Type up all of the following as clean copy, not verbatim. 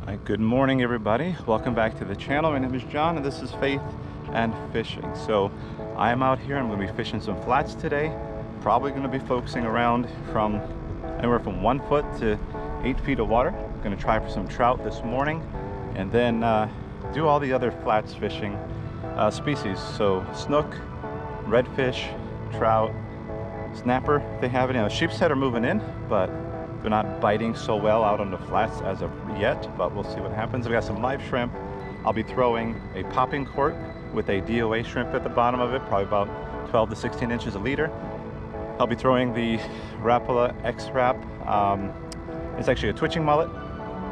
Right, good morning everybody. Welcome back to the channel. My name is John and this is Faith and Fishing. So I am out here. I'm going to be fishing some flats today. Probably going to be focusing around from anywhere from 1 foot to 8 feet of water. I'm going to try for some trout this morning and then do all the other flats fishing species. So snook, redfish, trout, snapper if they have any. Sheepshead are moving in, but they're not biting so well out on the flats as of yet, but we'll see what happens. We got some live shrimp. I'll be throwing a popping cork with a DOA shrimp at the bottom of it, probably about 12 to 16 inches a leader. I'll be throwing the Rapala X-Rap. It's actually a twitching mullet.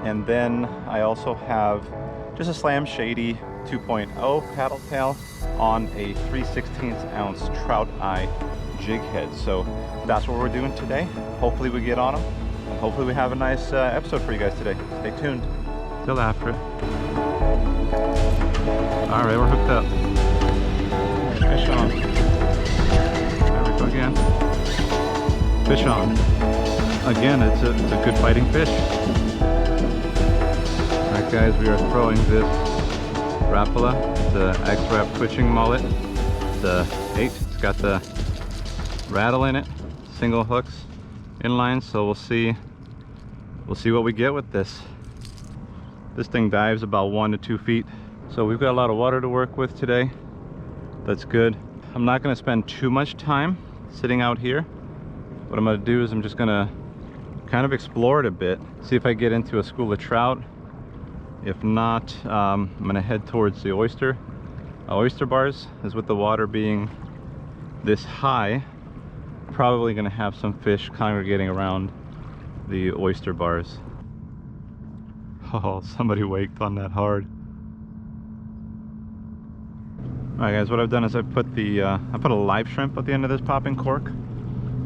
And then I also have just a Slam Shady 2.0 paddle tail on a 3/16 ounce trout eye jig head. So that's what we're doing today. Hopefully we get on them. And hopefully we have a nice episode for you guys today. Stay tuned. Still after it. All right, we're hooked up. Fish on. There we go again. Fish on. Again, it's a good fighting fish. All right, guys, we are throwing this Rapala, the X-Rap twitching mullet. The 8. It's got the rattle in it. Single hooks. Inline, so we'll see what we get with this. This thing dives about 1 to 2 feet, so we've got a lot of water to work with today. That's good. I'm not going to spend too much time sitting out here. What I'm going to do is I'm just going to kind of explore it a bit, see if I get into a school of trout. If not, I'm going to head towards the oyster bars. As with the water being this high, probably going to have some fish congregating around the oyster bars. Oh, somebody waked on that hard. Alright guys, what I've done is I put a live shrimp at the end of this popping cork.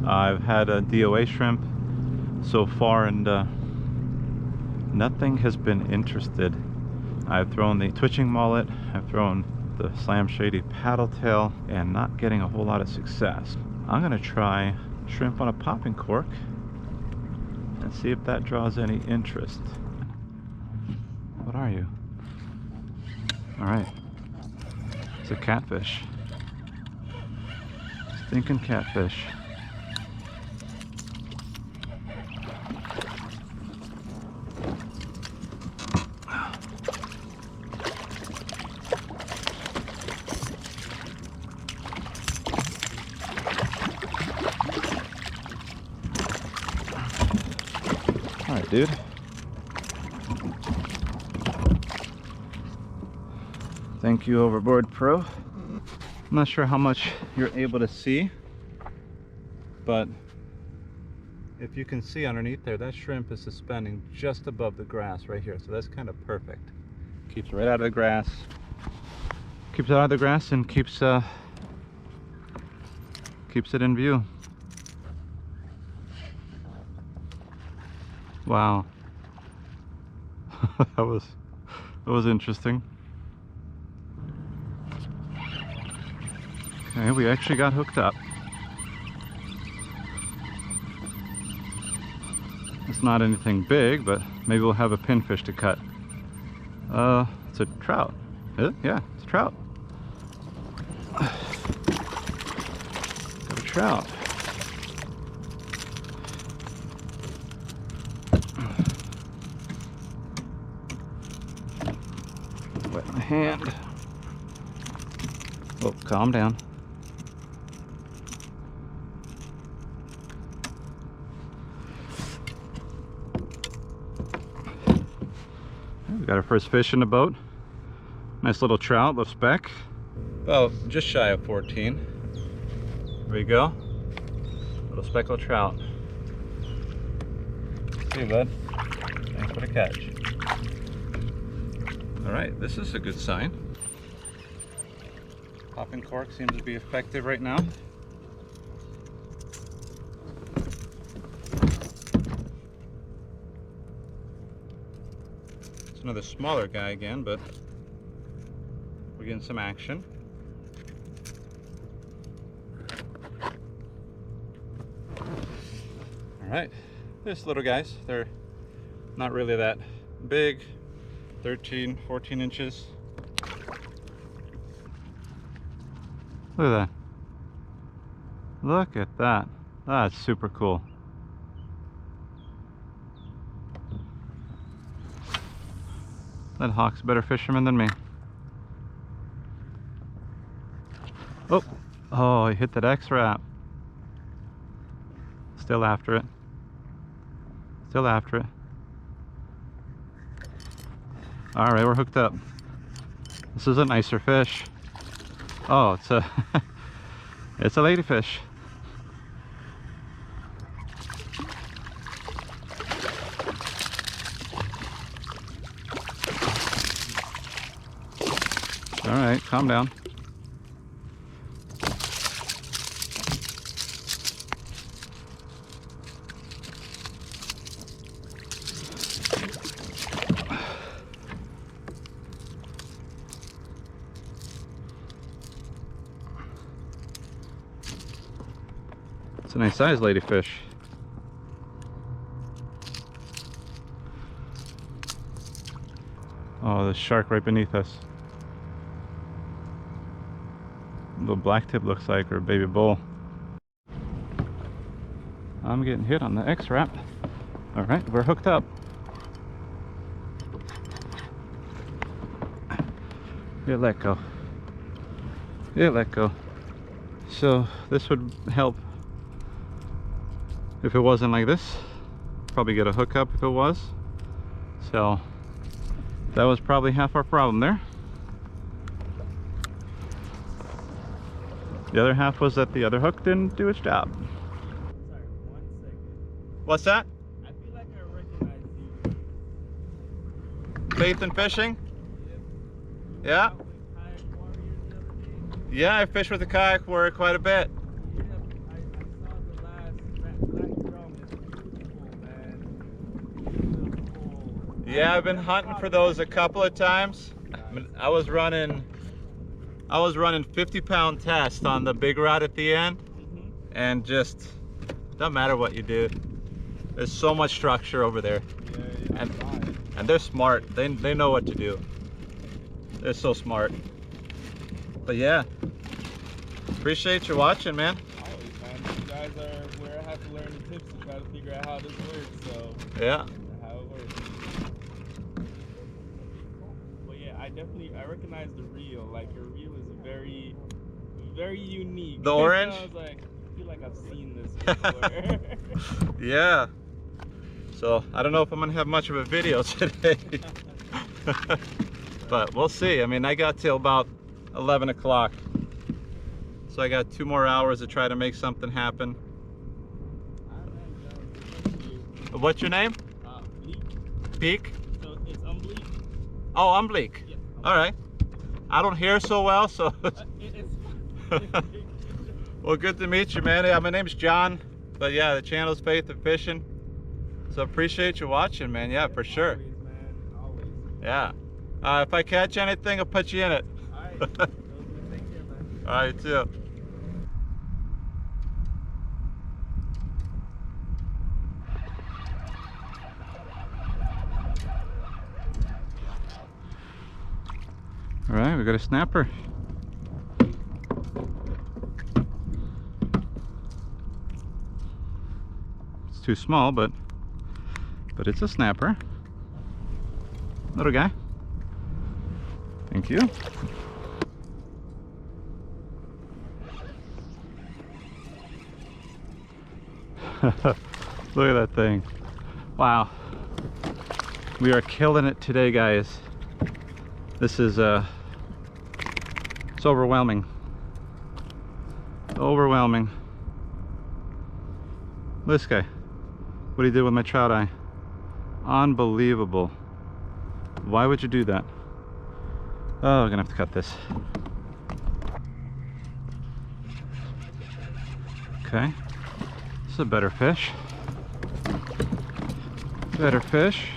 I've had a DOA shrimp so far and nothing has been interested. I've thrown the twitching mullet, I've thrown the Slam Shady paddle tail, and not getting a whole lot of success. I'm going to try shrimp on a popping cork and see if that draws any interest. What are you? Alright. It's a catfish. Stinking catfish. Alright, dude. Thank you, Overboard Pro. I'm not sure how much you're able to see, but if you can see underneath there, that shrimp is suspending just above the grass right here. So that's kind of perfect. Keeps right out of the grass. Keeps it out of the grass and keeps it in view. Wow. that was interesting. Okay, we actually got hooked up. It's not anything big, but maybe we'll have a pinfish to cut. It's a trout. Is it? Yeah, it's a trout. Got a trout. Wet my hand. Oh, calm down. We got our first fish in the boat. Nice little trout, little speck. About just shy of 14. There we go. Little speckled trout. Hey, bud. Thanks for the catch. All right, this is a good sign. Popping cork seems to be effective right now. It's another smaller guy again, but we're getting some action. All right, there's little guys. They're not really that big. 13, 14 inches. Look at that. Look at that. That's super cool. That hawk's a better fisherman than me. Oh, oh, he hit that X-Wrap. Still after it. Still after it. All right, we're hooked up. This is a nicer fish. Oh, it's a it's a ladyfish. All right, calm down. It's a nice size ladyfish. Oh, the shark right beneath us. Little black tip looks like, or a baby bull. I'm getting hit on the X-Wrap. All right, we're hooked up. It let go. It let go. So this would help if it wasn't like this. Probably get a hookup if it was. So that was probably half our problem there. The other half was that the other hook didn't do its job. Sorry, 1 second. What's that? I feel like I recognize you. Faith and Fishing? Yep. Yeah? With Kayak Warrior the other day. Yeah, I fish with the Kayak Warrior quite a bit. Yeah, I saw the last black drum. It's beautiful, man. Beautiful. Yeah, I've been hunting for those a couple of times. I was running 50-pound test on the big rod at the end, and just doesn't matter what you do. There's so much structure over there, Yeah, and they're smart. They know what to do. They're so smart. But yeah, appreciate you watching, man. always, man. You guys are where I have to learn the tips to try to figure out how this works. So Yeah. how it works. But yeah, I recognize the reel. Like your reel is very, very unique. The orange? I was like, I feel like I've seen this before. Yeah. So I don't know if I'm gonna have much of a video today. But we'll see. I mean, I got till about 11 o'clock. So I got 2 more hours to try to make something happen. What's your name? Bleak. Peak? So it's Bleak. Oh, I'm Bleak. Yeah. All right. I don't hear so well, so. Well, good to meet you, man. Yeah, my name's John. But yeah, the channel's Faith and Fishing. So appreciate you watching, man. Yeah, for sure. Always, man. Always. Yeah. If I catch anything, I'll put you in it. All right. Take care, man. All right, too. All right, we got a snapper. It's too small, but it's a snapper. Little guy. Thank you. Look at that thing. Wow. We are killing it today, guys. This is it's overwhelming. Overwhelming. This guy. What he did with my trout eye. Unbelievable. Why would you do that? Oh, I'm gonna have to cut this. Okay. This is a better fish. Better fish.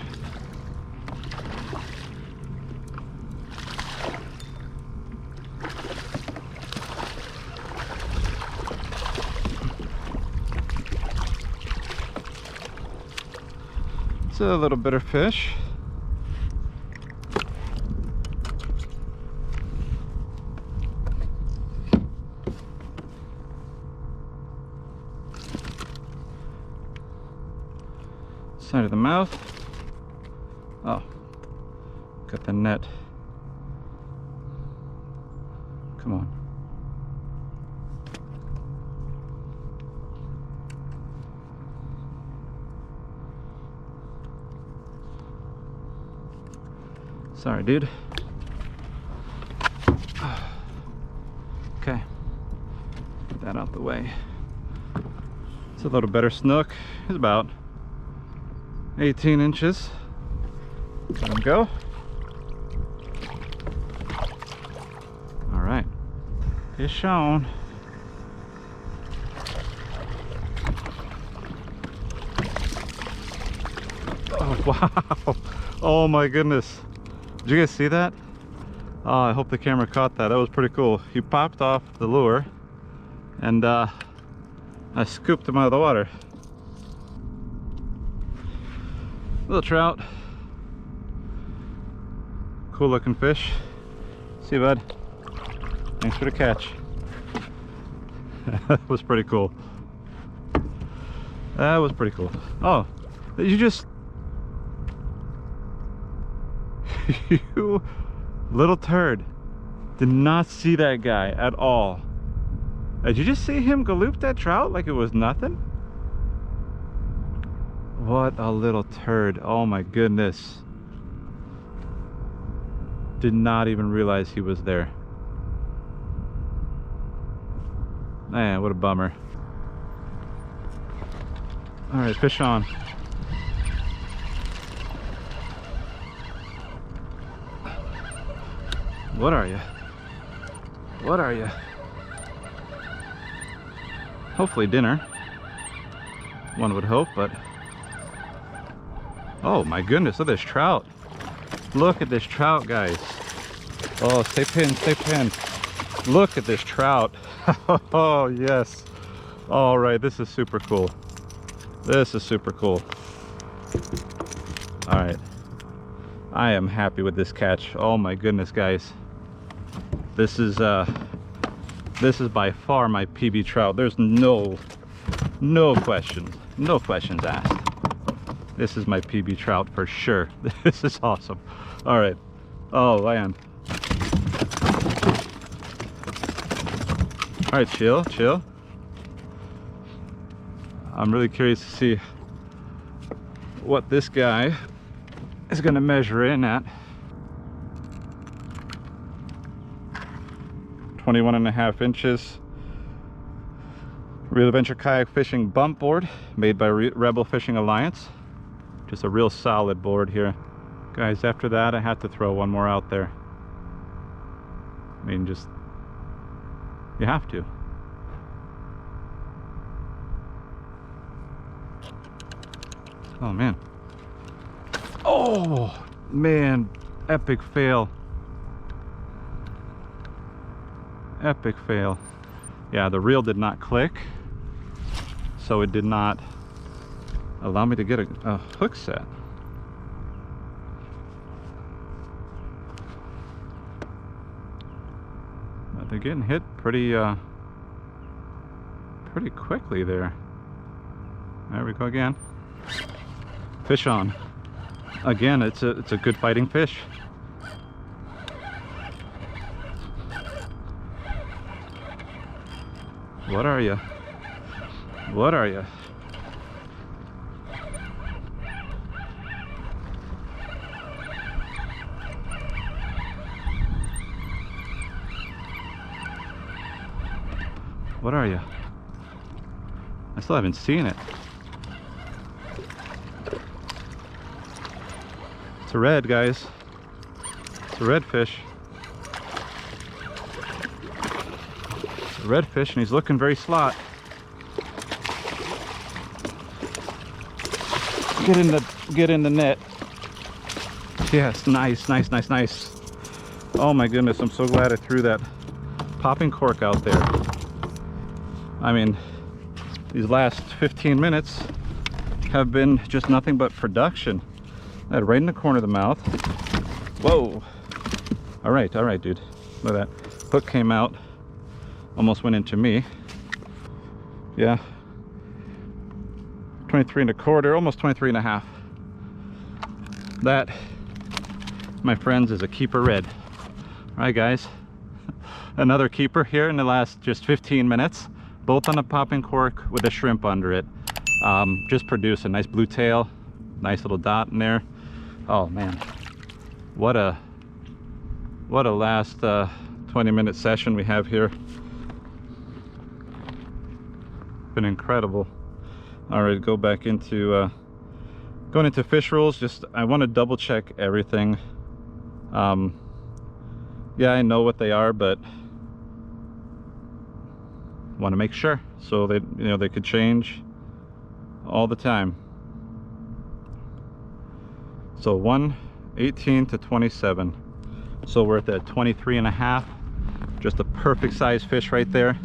It's a little better fish. Side of the mouth. Oh, got the net. Come on. Sorry, dude. Okay, get that out the way. It's a little better snook. It's about 18 inches. Let him go. All right, fish on. Oh, wow. Oh my goodness. Did you guys see that? Oh, I hope the camera caught that. That was pretty cool. He popped off the lure and I scooped him out of the water. Little trout. Cool looking fish. See you, bud. Thanks for the catch. That was pretty cool. That was pretty cool. Oh, you just... You little turd. Did not see that guy at all. Did you just see him galoop that trout like it was nothing? What a little turd. Oh my goodness. Did not even realize he was there. Man, what a bummer. All right, fish on. What are you? What are you? Hopefully dinner. One would hope, but... Oh my goodness, look at this trout. Look at this trout, guys. Oh, stay pinned, stay pinned. Look at this trout. Oh, yes. All right, this is super cool. This is super cool. All right. I am happy with this catch. Oh my goodness, guys. This is by far my PB trout. There's no questions asked. This is my PB trout for sure. This is awesome. All right. Oh, man. All right, chill. I'm really curious to see what this guy is gonna measure in at. 21.5 inches. Real Adventure Kayak Fishing bump board made by Rebel Fishing Alliance. Just a real solid board here. Guys, after that I had to throw one more out there. I mean, just, you have to. Oh man. Oh man, epic fail. Epic fail. Yeah, the reel did not click, so it did not allow me to get a hook set. But they're getting hit pretty quickly there. There we go again. Fish on. Again, it's a good fighting fish. What are you? What are you? What are you? I still haven't seen it. It's a red, guys. It's a redfish. Redfish, and he's looking very slot. Get in the net. Yes, nice. Oh my goodness, I'm so glad I threw that popping cork out there. I mean, these last 15 minutes have been just nothing but production. That right in the corner of the mouth. Whoa. All right, dude. Look at that. Hook came out. Almost went into me. Yeah. 23 1/4, almost 23 1/2. That, my friends, is a keeper red. All right, guys. Another keeper here in the last just 15 minutes, both on a popping cork with a shrimp under it. Just produced a nice blue tail, nice little dot in there. Oh man, what a last 20-minute session we have here. Been incredible. All right, go back into going into fish rules. Just I want to double check everything. Yeah, I know what they are, but want to make sure. So they, you know, they could change all the time. So 118 to 27. So we're at that 23 and a half. Just a perfect size fish right there.